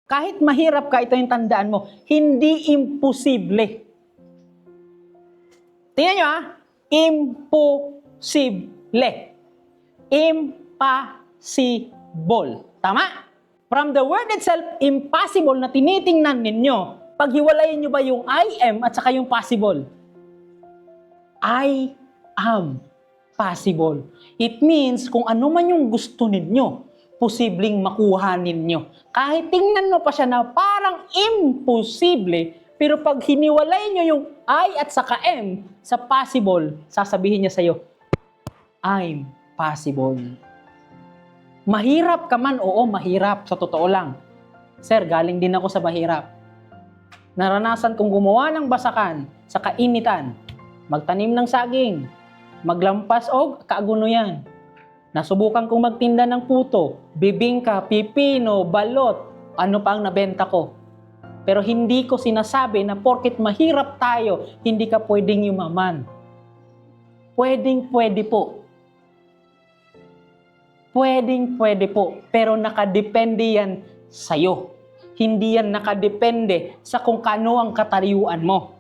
Kahit mahirap ka, ito yung tandaan mo, hindi imposible. Tingnan nyo imposible. Impossible. Tama? From the word itself, impossible na tinitingnan ninyo, paghiwalayin nyo ba yung I am at saka yung possible? I am possible. It means kung ano man yung gusto ninyo, posibleng makuha ninyo. Kahit tingnan mo pa siya na parang imposible, pero pag hiniwalay nyo yung I at saka M sa possible, sasabihin niya sa'yo, I'm possible. Mahirap ka man, oo, mahirap. Sa totoo lang. Sir, galing din ako sa mahirap. Naranasan kong gumawa ng basakan sa kainitan, magtanim ng saging, maglampas o kaaguno yan. Nasubukan kong magtinda ng puto, bibingka, pipino, balot, ano pa ang nabenta ko. Pero hindi ko sinasabi na porket mahirap tayo, hindi ka pwedeng yumaman. Pwede po. Pwede po. Pero nakadepende yan sa'yo. Hindi yan nakadepende sa kung kano ang katariuan mo.